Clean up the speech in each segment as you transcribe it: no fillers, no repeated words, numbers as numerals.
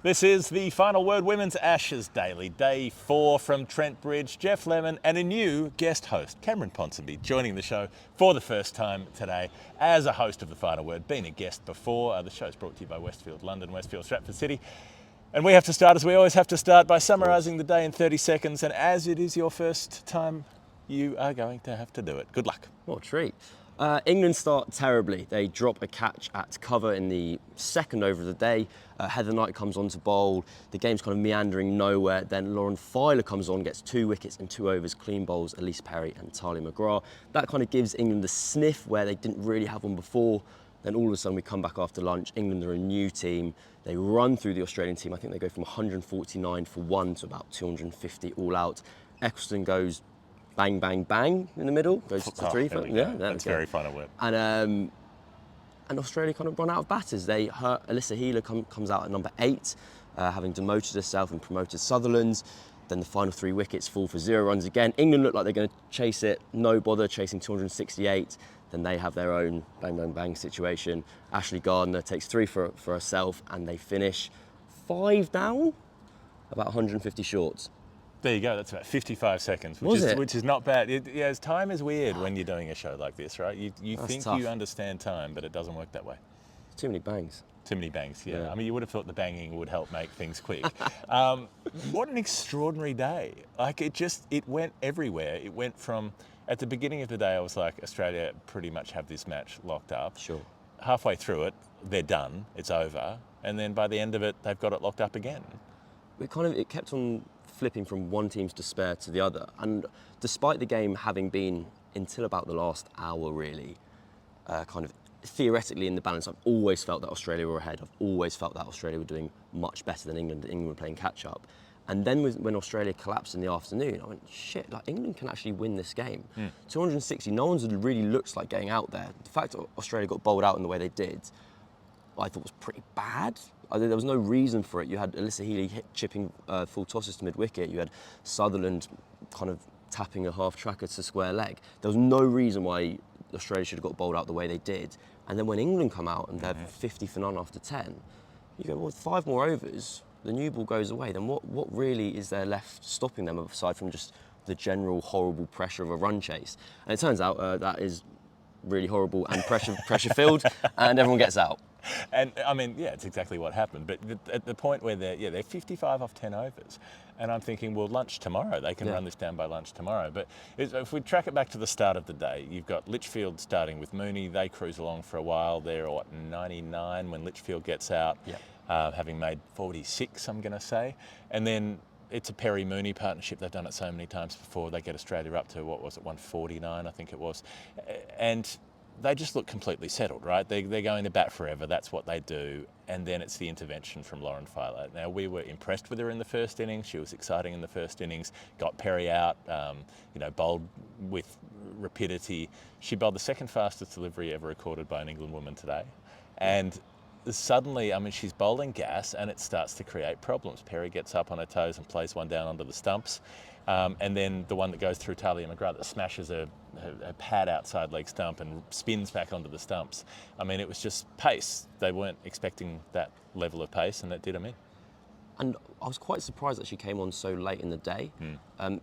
This is the Final Word Women's Ashes Daily, day 4 from Trent Bridge. Jeff Lemon and a new guest host, Cameron Ponsonby, joining the show for the first time today as a host of the Final Word. Been a guest before. The show's brought to you by Westfield London, Westfield Stratford City. And we have to start, as we always have to start, by summarising the day in 30 seconds. And as it is your first time, you are going to have to do it. Good luck. What a treat. England start terribly. They drop a catch at cover in the second over of the day. Heather Knight comes on to bowl. The game's kind of meandering nowhere. Then Lauren Filer comes on, gets 2 wickets in 2 overs, clean bowls Elise Perry and Talia McGrath. That kind of gives England the sniff where they didn't really have one before. Then all of a sudden we come back after lunch. England are a new team. They run through the Australian team. I think they go from 149 for 1 to about 250 all out. Ecclestone goes bang, bang, bang in the middle, goes to 3. That's very Final Word. And Australia kind of run out of batters. Alyssa Healy comes out at number 8, having demoted herself and promoted Sutherland. Then the final 3 wickets fall for 0 runs again. England look like they're going to chase it, no bother, chasing 268. Then they have their own bang, bang, bang situation. Ashley Gardner takes 3 for herself, and they finish 5 down, about 150 short. There you go, that's about 55 seconds, which is not bad. Time is weird when you're doing a show like this, right? You think tough. You understand time, but it doesn't work that way. Too many bangs. Too many bangs, yeah. I mean, you would have thought the banging would help make things quick. What an extraordinary day. It went everywhere. It went from, at the beginning of the day, I was like, Australia pretty much have this match locked up. Sure. Halfway through it, they're done, it's over. And then by the end of it, they've got it locked up again. It kept on flipping from one team's despair to the other. And despite the game having been, until about the last hour really, kind of theoretically in the balance, I've always felt that Australia were ahead. I've always felt that Australia were doing much better than England. England were playing catch up. And then when Australia collapsed in the afternoon, I went, shit, like England can actually win this game. 260, no one's really looks like getting out there. The fact that Australia got bowled out in the way they did, I thought was pretty bad. There was no reason for it. You had Alyssa Healy chipping full tosses to mid-wicket. You had Sutherland kind of tapping a half-tracker to square leg. There was no reason why Australia should have got bowled out the way they did. And then when England come out and they're 50 for none after 10, you go, well, with 5 more overs, the new ball goes away. Then what really is there left stopping them aside from just the general horrible pressure of a run chase? And it turns out that is really horrible and pressure-filled, and everyone gets out. And I mean, yeah, it's exactly what happened. But at the point where they're 55 off 10 overs, and I'm thinking, well, lunch tomorrow, they can run this down by lunch tomorrow. But if we track it back to the start of the day, you've got Litchfield starting with Mooney. They cruise along for a while. They're at 99 when Litchfield gets out, having made 46, I'm going to say. And then it's a Perry-Mooney partnership. They've done it so many times before. They get Australia up to, 149, I think it was. And they just look completely settled, right? They're going to bat forever. That's what they do. And then it's the intervention from Lauren Filer. Now, we were impressed with her in the first innings. She was exciting in the first innings. Got Perry out, bowled with rapidity. She bowled the second fastest delivery ever recorded by an England woman today. And suddenly, she's bowling gas and it starts to create problems. Perry gets up on her toes and plays one down onto the stumps. And then the one that goes through Talia McGrath that smashes her pad outside leg stump and spins back onto the stumps. It was just pace. They weren't expecting that level of pace, and that did them in. And I was quite surprised that she came on so late in the day.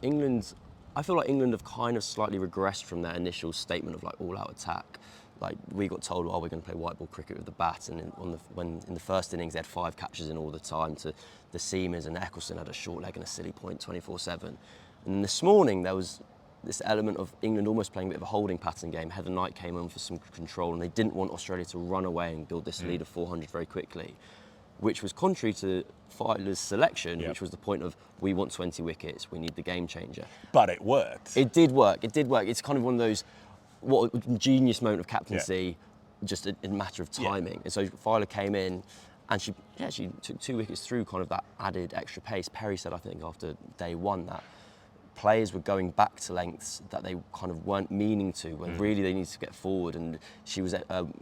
England, I feel like England have kind of slightly regressed from their initial statement of all-out attack. Like, we got told, we're going to play white ball cricket with the bat, and when in the first innings they had 5 catches in all the time to the seamers, and Ecclestone had a short leg and a silly point 24/7. And this morning there was this element of England almost playing a bit of a holding pattern game. Heather Knight came on for some control, and they didn't want Australia to run away and build this lead of 400 very quickly, which was contrary to Filer's selection, which was the point of, we want 20 wickets, we need the game changer. But it worked. It did work. It's kind of one of those, what a genius moment of captaincy, just a matter of timing. And so Filer came in, and she took 2 wickets through kind of that added extra pace. Perry said, I think, after day 1, that players were going back to lengths that they kind of weren't meaning to, when really they needed to get forward. And she was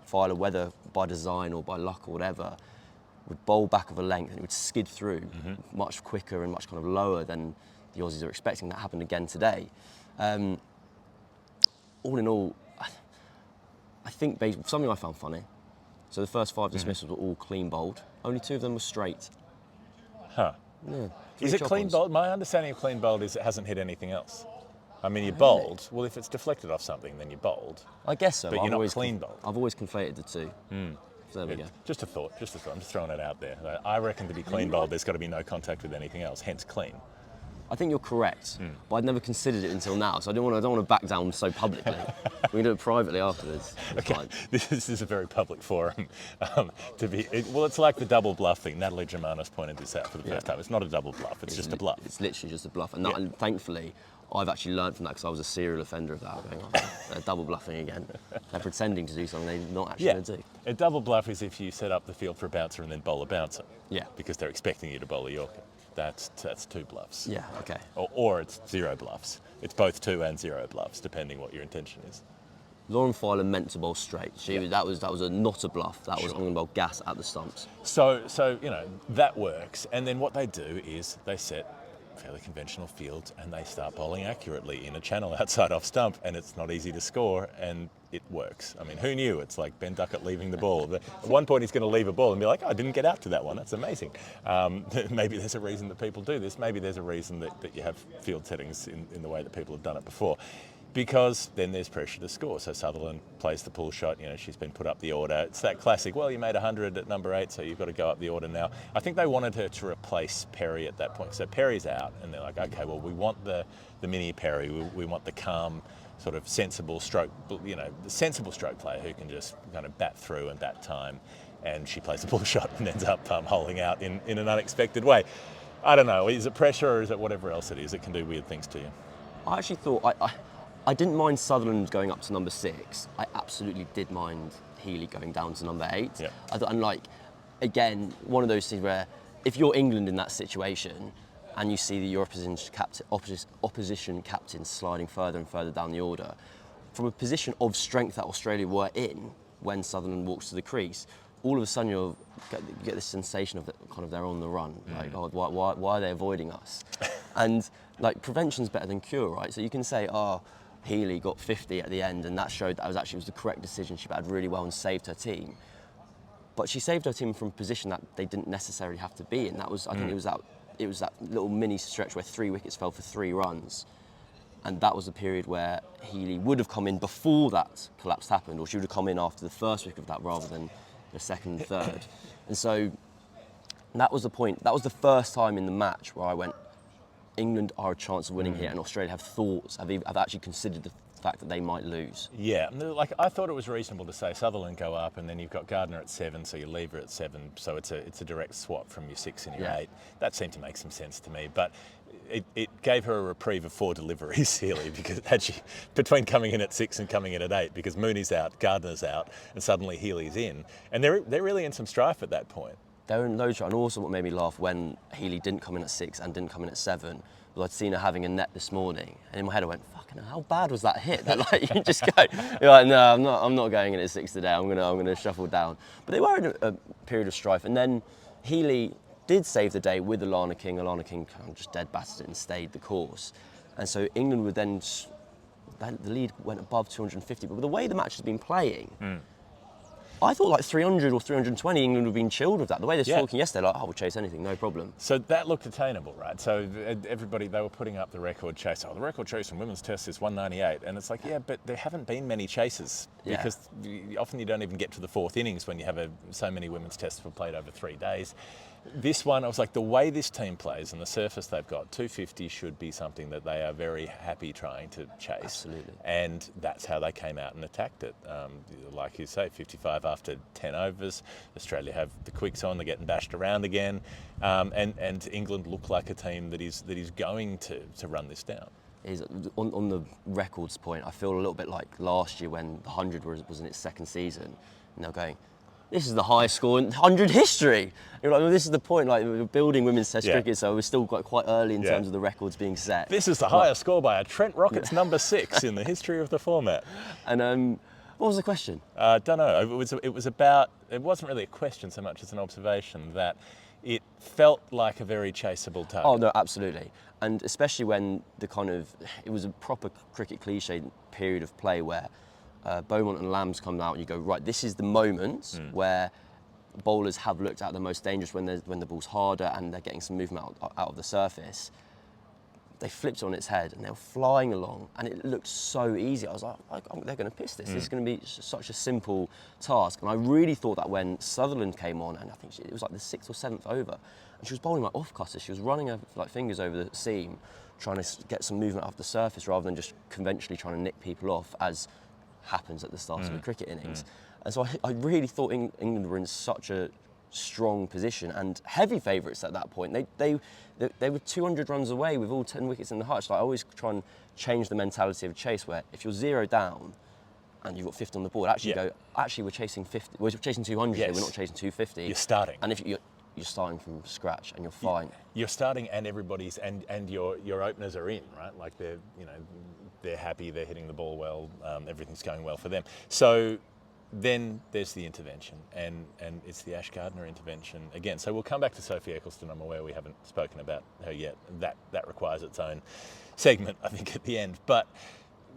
Filer, whether by design or by luck or whatever, would bowl back of a length and it would skid through much quicker and much kind of lower than the Aussies are expecting. That happened again today. All in all, I think something I found funny. So the first 5 dismissals were all clean bowled. Only 2 of them were straight. Huh. Yeah. Is Three it clean chop-ons. bowled? My understanding of clean bowled is it hasn't hit anything else. I mean, you're bowled. Well, if it's deflected off something, then you're bowled. I guess so. But I've you're not always clean bowled. I've always conflated the two. So there we go. Just a thought. I'm just throwing it out there. I reckon to be clean bowled, there's got to be no contact with anything else, hence clean. I think you're correct, but I'd never considered it until now, so I don't want to back down so publicly. We can do it privately afterwards. It's fine. This is a very public forum it's like the double bluff thing. Natalie Germanos pointed this out for the first time. It's not a double bluff, it's just a bluff. It's literally just a bluff, and thankfully, I've actually learned from that because I was a serial offender of that. Going, they're double bluffing again. They're pretending to do something they're not actually going to do. A double bluff is if you set up the field for a bouncer and then bowl a bouncer. Yeah. Because they're expecting you to bowl a Yorker. That's two bluffs. Yeah, okay. Or it's zero bluffs. It's both 2 and 0 bluffs, depending what your intention is. Lauren Filer meant to bowl straight. That was not a bluff. That was I'm going to bowl gas at the stumps. So that works. And then what they do is they set fairly conventional fields and they start bowling accurately in a channel outside off stump, and it's not easy to score, and it works. I mean, who knew? It's like Ben Duckett leaving the ball. At one point he's going to leave a ball and be like, oh, I didn't get out to that one. That's amazing. Maybe there's a reason that people do this. Maybe there's a reason that you have field settings in the way that people have done it before. Because then there's pressure to score. So Sutherland plays the pull shot. She's been put up the order. It's that classic, well, you made 100 at number 8, so you've got to go up the order now. I think they wanted her to replace Perry at that point. So Perry's out, and they're like, okay, well, we want the mini Perry. We want the calm, sort of sensible stroke, the sensible stroke player who can just kind of bat through and bat time. And she plays the pull shot and ends up holing out in an unexpected way. I don't know, is it pressure or is it whatever else it is? It can do weird things to you. I actually thought, I didn't mind Sutherland going up to number 6. I absolutely did mind Healy going down to number 8. Yeah. And again, one of those things where if you're England in that situation and you see your opposition captain sliding further and further down the order, from a position of strength that Australia were in when Sutherland walks to the crease, all of a sudden you get this sensation of they're on the run. Like, oh, why are they avoiding us? And prevention's better than cure, right? So you can say, oh, Healy got 50 at the end, and that showed that it was the correct decision. She batted really well and saved her team. But she saved her team from a position that they didn't necessarily have to be in. That was, I think, it was that little mini stretch where 3 wickets fell for 3 runs, and that was the period where Healy would have come in before that collapse happened, or she would have come in after the first wicket of that rather than the second and third. And so that was the point. That was the first time in the match where I went, England are a chance of winning here, and Australia have actually considered the fact that they might lose. Yeah, I thought it was reasonable to say Sutherland go up, and then you've got Gardner at 7, so you leave her at 7, so it's a direct swap from your 6 and your 8. That seemed to make some sense to me, but it gave her a reprieve of 4 deliveries, Healy, because between coming in at 6 and coming in at 8, because Mooney's out, Gardner's out, and suddenly Healy's in, and they're really in some strife at that point. They were in loads, and also what made me laugh when Healy didn't come in at 6 and didn't come in at 7 was I'd seen her having a net this morning, and in my head I went, "Fucking hell, how bad was that hit?" That you just go, you're like, "No, I'm not going in at 6 today. I'm gonna shuffle down." But they were in a period of strife, and then Healy did save the day with Alana King. Alana King kind of just dead batted it and stayed the course, and so England would then the lead went above 250. But with the way the match has been playing. I thought 300 or 320, England would have been chilled with that. The way they're talking yesterday, we'll chase anything, no problem. So that looked attainable, right? So everybody, they were putting up the record chase. Oh, the record chase in women's tests is 198. And it's like, yeah, but there haven't been many chases because often you don't even get to the 4th innings when you have so many women's tests were played over 3 days. This one, I was like, the way this team plays and the surface they've got, 250 should be something that they are very happy trying to chase. Absolutely. And that's how they came out and attacked it. Like you say, 55 after 10 overs. Australia have the quicks on, they're getting bashed around again. And England look like a team that is going to run this down. On the records point, I feel a little bit like last year when the 100 was in its 2nd season, and they're going, this is the highest score in 100 history. You're like, well, this is the point, we're building women's test cricket, so we're still quite early in terms of the records being set. This is the highest score by a Trent Rockets number 6 in the history of the format. And what was the question? Don't know. It was about, it wasn't really a question so much as an observation that it felt like a very chaseable target. Oh, no, absolutely. And especially when it was a proper cricket cliche period of play where Beaumont and Lambs come out and you go, right, this is the moment where bowlers have looked at the most dangerous when the ball's harder and they're getting some movement out of the surface. They flipped it on its head and they were flying along and it looked so easy. I was like, they're going to piss this. This is going to be such a simple task. And I really thought that when Sutherland came on, and I think it was like the 6th or 7th over, and she was bowling like off-cutters. She was running her like fingers over the seam, trying to get some movement off the surface rather than just conventionally trying to nick people off, as happens at the start of a cricket innings. And so I really thought England were in such a strong position and heavy favourites at that point. They were 200 runs away with all 10 wickets in the hutch. Like, I always try and change the mentality of a chase where if you're 0 down and you've got 50 on the board, actually we're chasing 50. We're chasing 200. Yes. We're not chasing 250. You're starting. And if you're starting from scratch and you're fine. You're starting, and everybody's and your openers are in, right? Like they're happy, they're hitting the ball well, everything's going well for them. So then there's the intervention, and it's the Ash Gardner intervention again. So we'll come back to Sophie Ecclestone. I'm aware we haven't spoken about her yet. That requires its own segment, I think, at the end. But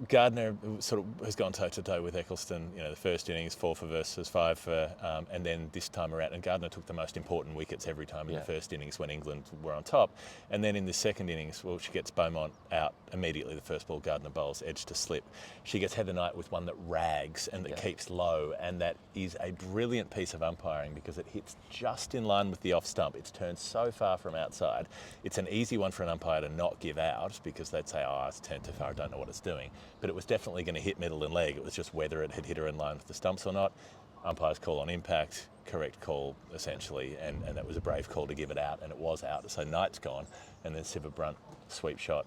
Gardner sort of has gone toe-to-toe with Ecclestone, the first innings, 4 for versus 5 for, and then this time around, and Gardner took the most important wickets every time in the first innings when England were on top. And then in the second innings, well, she gets Beaumont out immediately. The first ball Gardner bowls, edge to slip. She gets Heather Knight with one that rags and that keeps low, and that is a brilliant piece of umpiring because it hits just in line with the off stump. It's turned so far from outside. It's an easy one for an umpire to not give out because they'd say, it's turned too far, I don't know what it's doing. But it was definitely going to hit middle and leg. It was just whether it had hit her in line with the stumps or not. Umpire's call on impact, correct call essentially, and that was a brave call to give it out, and it was out. So Knight's gone, and then Siva Brunt, sweep shot,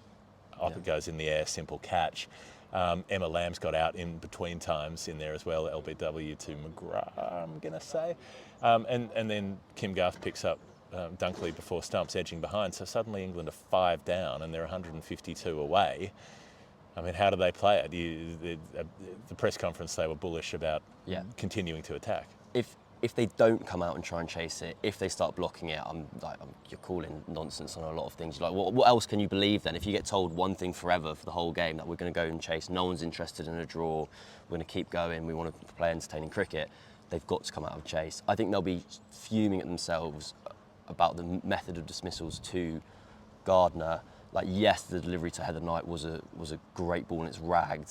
up it goes in the air, simple catch. Emma Lamb's got out in between times in there as well, LBW to McGrath, I'm going to say. And then Kim Garth picks up Dunkley before stumps, edging behind. So suddenly England are 5 down and they're 152 away. I mean, how do they play it? The press conference, they were bullish about continuing to attack. If they don't come out and try and chase it, if they start blocking it, you're calling nonsense on a lot of things. Like, what else can you believe then? If you get told one thing forever for the whole game, that we're going to go and chase, no one's interested in a draw, we're going to keep going, we want to play entertaining cricket, they've got to come out and chase. I think they'll be fuming at themselves about the method of dismissals to Gardner. Like, yes, the delivery to Heather Knight was a great ball and it's ragged,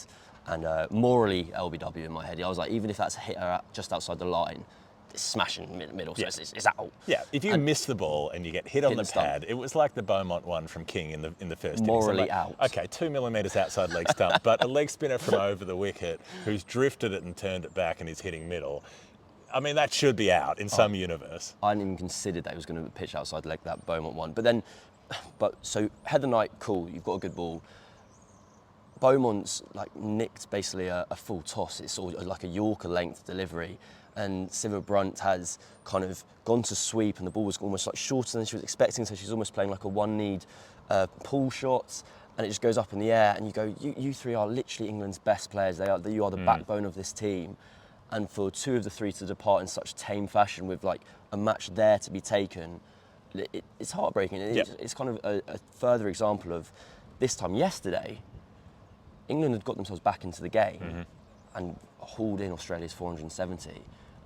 and morally LBW in my head. I was like, even if that's hit her just outside the line, it's smashing middle, so it's out. Yeah, if you miss the ball and you get hit on the pad, it was like the Beaumont one from King in the first morally innings. out. Okay, 2 millimetres outside leg stump, but a leg spinner from over the wicket who's drifted it and turned it back and is hitting middle. I mean, that should be out in some universe. I hadn't even considered that he was going to pitch outside leg, that Beaumont one. So Heather Knight, cool, you've got a good ball. Beaumont's nicked basically a full toss. It's sort of like a Yorker length delivery. And Siva Brunt has kind of gone to sweep and the ball was almost shorter than she was expecting, so she's almost playing like a one-need pull shot, and it just goes up in the air and you go, you three are literally England's best players. You are the backbone of this team. And for 2 of the 3 to depart in such tame fashion with a match there to be taken, it's heartbreaking. It's kind of a further example of this time yesterday, England had got themselves back into the game and hauled in Australia's 470.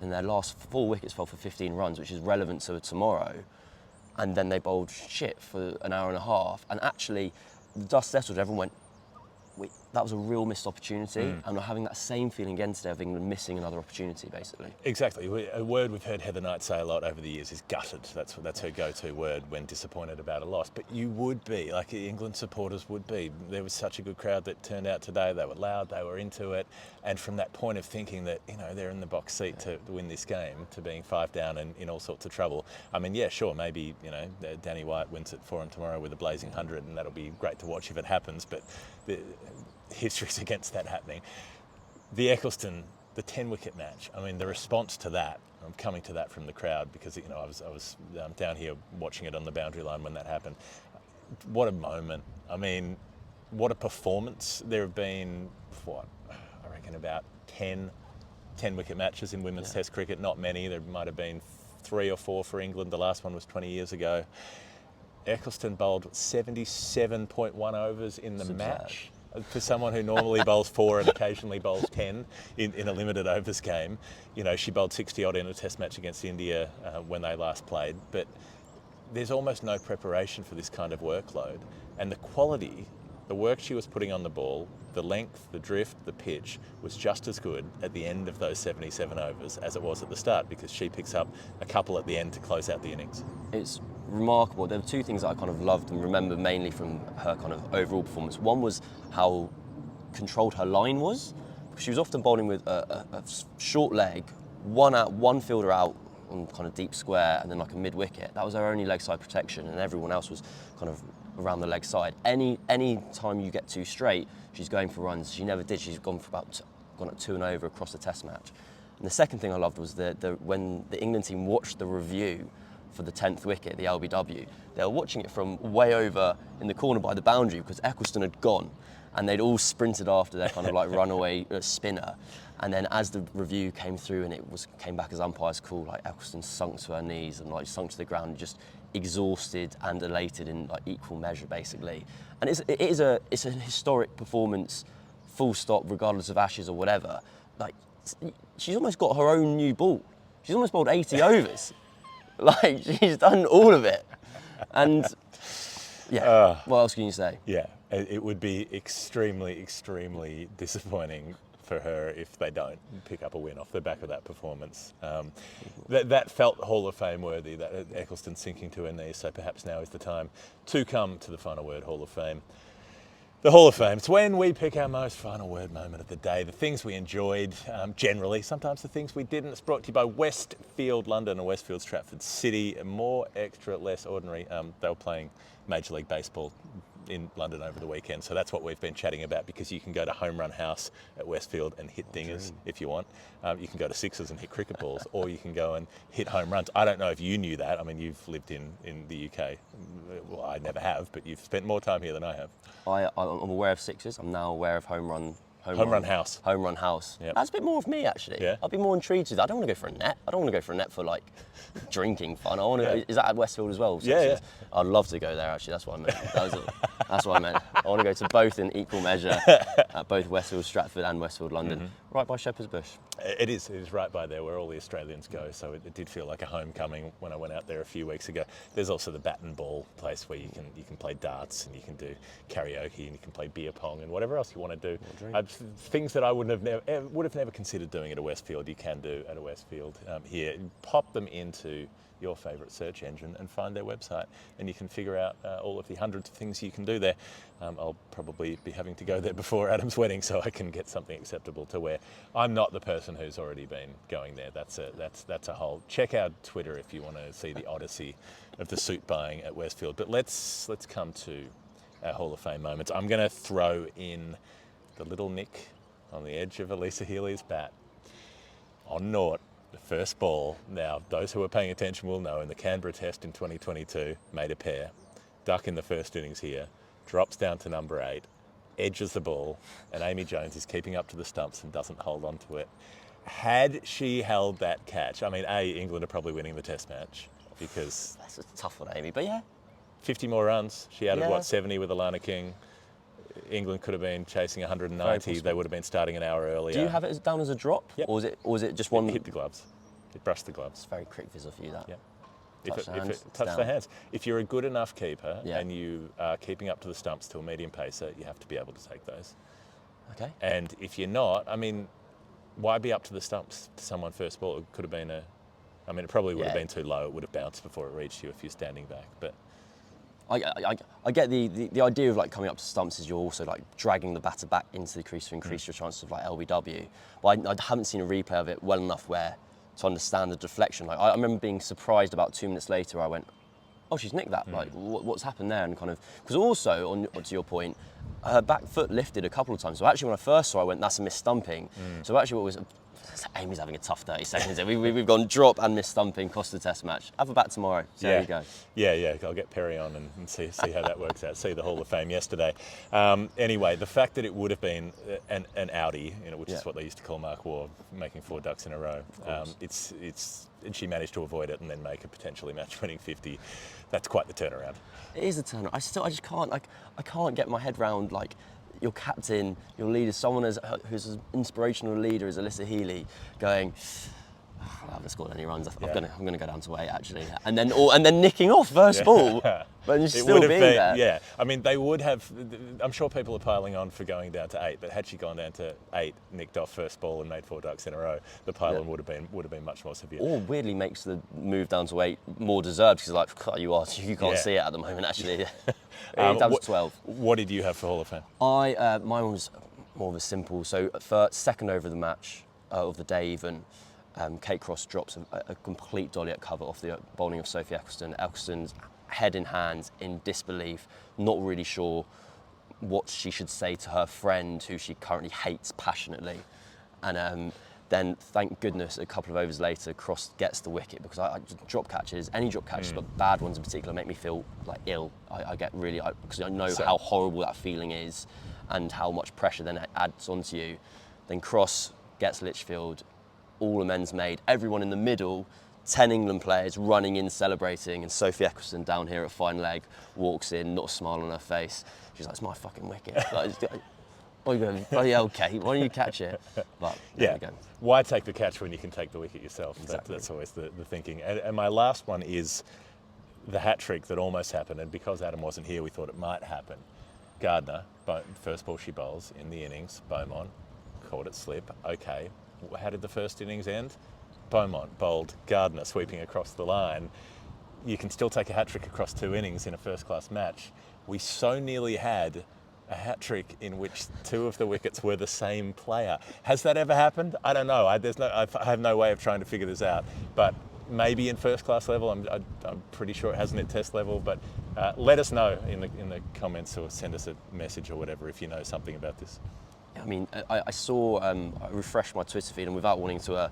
And their last 4 wickets fell for 15 runs, which is relevant to tomorrow. And then they bowled shit for an hour and a half. And actually, the dust settled, everyone went, wait, that was a real missed opportunity, and we're having that same feeling again today of England missing another opportunity, basically. Exactly. A word we've heard Heather Knight say a lot over the years is gutted. That's her go-to word when disappointed about a loss. But you would be, like England supporters would be. There was such a good crowd that turned out today. They were loud, they were into it. And from that point of thinking that, they're in the box seat to win this game, to being 5 down and in all sorts of trouble. I mean, yeah, sure, maybe, Danny White wins it for him tomorrow with a blazing 100, and that'll be great to watch if it happens. But history's against that happening. The Ecclestone, the 10-wicket match, I mean, the response to that, I'm coming to that from the crowd because, I was down here watching it on the boundary line when that happened. What a moment. I mean, what a performance. There have been, I reckon about 10-wicket matches in women's Test cricket, not many. There might have been 3 or 4 for England. The last one was 20 years ago. Ecclestone bowled 77.1 overs in the match. For someone who normally bowls 4 and occasionally bowls 10 in a limited overs game. You know, she bowled 60 odd in a test match against India when they last played, but there's almost no preparation for this kind of workload. And the quality, the work she was putting on the ball, the length, the drift, the pitch was just as good at the end of those 77 overs as it was at the start, because she picks up a couple at the end to close out the innings. It's remarkable. There were two things that I kind of loved and remember mainly from her kind of overall performance. One was how controlled her line was. She was often bowling with a short leg, one fielder out on kind of deep square and then like a mid wicket. That was her only leg side protection, and everyone else was kind of around the leg side. Any time you get too straight, she's going for runs. She never did. She's gone at 2 and over across the test match. And the second thing I loved was when the England team watched the review for the 10th wicket, the LBW, they were watching it from way over in the corner by the boundary because Ecclestone had gone and they'd all sprinted after their kind of like runaway spinner. And then as the review came through and came back as umpire's call, like Ecclestone sunk to her knees and like sunk to the ground, just exhausted and elated in like equal measure basically. And it's a historic performance, full stop, regardless of Ashes or whatever. Like she's almost got her own new ball. She's almost bowled 80 overs. Like, she's done all of it. And, yeah, what else can you say? Yeah, it would be extremely, extremely disappointing for her if they don't pick up a win off the back of that performance. That felt Hall of Fame worthy, that Ecclestone sinking to her knees, so perhaps now is the time to come to the Final Word Hall of Fame. The Hall of Fame. It's when we pick our most final word moment of the day, the things we enjoyed generally, sometimes the things we didn't. It's brought to you by Westfield London and Westfield Stratford City. More extra, less ordinary. They were playing Major League Baseball in London over the weekend, so that's what we've been chatting about, because you can go to Home Run House at Westfield and hit dingers if you want. You can go to sixes and hit cricket balls, or you can go and hit home runs. I don't know if you knew that. I mean, you've lived in the UK. Well, I never have, but you've spent more time here than I have. I'm aware of sixes. I'm now aware of home run house. Home run house. Yep. That's a bit more of me actually. Yeah. I'd be more intrigued with that. I don't want to go for a net. I don't want to go for a net for like drinking fun. I want to. Is that at Westfield as well? Yeah. I'd love to go there actually. That's what I meant. That's what I meant. I want to go to both in equal measure, at both Westfield Stratford and Westfield London, right by Shepherd's Bush. It is right by there where all the Australians go, so it did feel like a homecoming when I went out there a few weeks ago. There's also the bat and ball place where you can play darts and you can do karaoke and you can play beer pong and whatever else you want to do. Things that I would have never considered doing at a Westfield, you can do at a Westfield here. Pop them into your favourite search engine and find their website, and you can figure out all of the hundreds of things you can do there. I'll probably be having to go there before Adam's wedding so I can get something acceptable to wear. I'm not the person who's already been going there. That's a whole. Check out Twitter if you want to see the odyssey of the suit buying at Westfield. But let's come to our Hall of Fame moments. I'm going to throw in the little nick on the edge of Alyssa Healy's bat on naught. The first ball. Now, those who are paying attention will know in the Canberra Test in 2022, made a pair. Duck in the first innings here, drops down to number 8, edges the ball, and Amy Jones is keeping up to the stumps and doesn't hold on to it. Had she held that catch, I mean, England are probably winning the Test match because... That's a tough one, Amy, but yeah. 50 more runs. She added, 70 with Alana King. England could have been chasing 190. They would have been starting an hour earlier. Do you have it down as a drop? Yep. Or was it just one? It hit the gloves. It brushed the gloves. It's very quick visual for you, that. Yep. Touch If it touched the hands. If you're a good enough keeper and you are keeping up to the stumps to a medium pacer, you have to be able to take those. Okay. And if you're not, I mean, why be up to the stumps to someone first ball? It could have been it probably would have been too low. It would have bounced before it reached you if you're standing back. But I get the idea of like coming up to stumps is you're also like dragging the batter back into the crease to increase your chances of like LBW. But I haven't seen a replay of it well enough to understand the deflection. Like I remember being surprised about 2 minutes later. I went, oh, she's nicked that. Like what's happened there? And kind of because also to your point, her back foot lifted a couple of times. So actually when I first saw, I went, that's a missed stumping. So actually what was Amy's having a tough 30 seconds here. We've gone drop and missed stumping, cost the Test match. Have a bat tomorrow. So there you go. Yeah. I'll get Perry on and see how that works out. See the Hall of Fame yesterday. Anyway, the fact that it would have been an Audi, which is what they used to call Mark Waugh, making 4 ducks in a row. And she managed to avoid it and then make a potentially match-winning 50. That's quite the turnaround. It is a turnaround. I just can't. I can't get my head round like. your captain, your leader, someone who's an inspirational leader as Alyssa Healy, going, I haven't scored any runs. I'm gonna go down to 8 actually, and then nicking off first ball, but just still being there. Yeah, I mean they would have. I'm sure people are piling on for going down to 8, but had she gone down to 8, nicked off first ball and made 4 ducks in a row, the pile-on would have been much more severe. Or weirdly makes the move down to 8 more deserved because like you can't see it at the moment actually. Down to 12. What did you have for Hall of Fame? Mine was more of a simple. So for second over the match of the day even. Kate Cross drops a complete dolly at cover off the bowling of Sophie Ecclestone. Ecclestone's head in hands, in disbelief, not really sure what she should say to her friend who she currently hates passionately. And then, thank goodness, a couple of overs later, Cross gets the wicket because drop catches, any drop catches, but bad ones in particular, make me feel like ill. I get really, because I know how horrible that feeling is and how much pressure then it adds onto you. Then Cross gets Lichfield, all amends made, everyone in the middle, 10 England players running in celebrating, and Sophie Ecclestone down here at fine leg walks in, not a smile on her face. She's like, it's my fucking wicket. Like, okay, why don't you catch it? But there we go. Why take the catch when you can take the wicket yourself? Exactly. That's always the thinking. And my last one is the hat trick that almost happened, and because Adam wasn't here, we thought it might happen. Gardner, first ball she bowls in the innings, Beaumont, caught it slip, okay. How did the first innings end? Beaumont bowled Gardner sweeping across the line. You can still take a hat-trick across 2 innings in a first-class match. We so nearly had a hat-trick in which 2 of the wickets were the same player. Has that ever happened? I don't know. I have no way of trying to figure this out. But maybe in first-class level. I'm pretty sure it hasn't at test level. But let us know in the comments or send us a message or whatever if you know something about this. I mean, I saw, I refreshed my Twitter feed, and without wanting to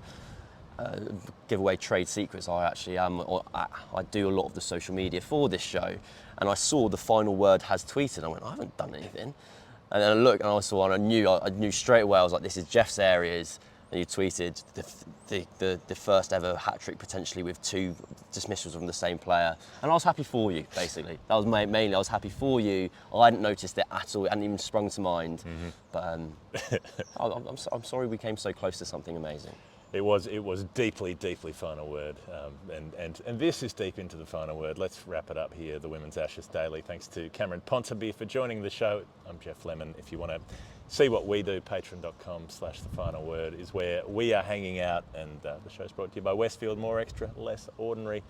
give away trade secrets, I actually am, I do a lot of the social media for this show, and I saw the final word has tweeted, and I went, I haven't done anything. And then I looked and I saw, and I knew straight away, I was like, this is Jeff's areas, and you tweeted the first ever hat-trick potentially with 2 dismissals from the same player. And I was happy for you, basically. That was mainly, I was happy for you. I hadn't noticed it at all. It hadn't even sprung to mind. Mm-hmm. But I'm sorry we came so close to something amazing. It was deeply, deeply final word. And this is deep into the final word. Let's wrap it up here, the Women's Ashes Daily. Thanks to Cameron Ponsonby for joining the show. I'm Jeff Lemon. If you want to see what we do, patreon.com/thefinalword is where we are hanging out, and the show's brought to you by Westfield, more extra, less ordinary.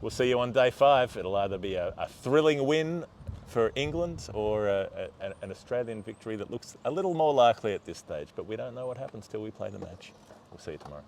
We'll see you on day 5. It'll either be a thrilling win for England or an Australian victory that looks a little more likely at this stage, but we don't know what happens till we play the match. We'll see you tomorrow.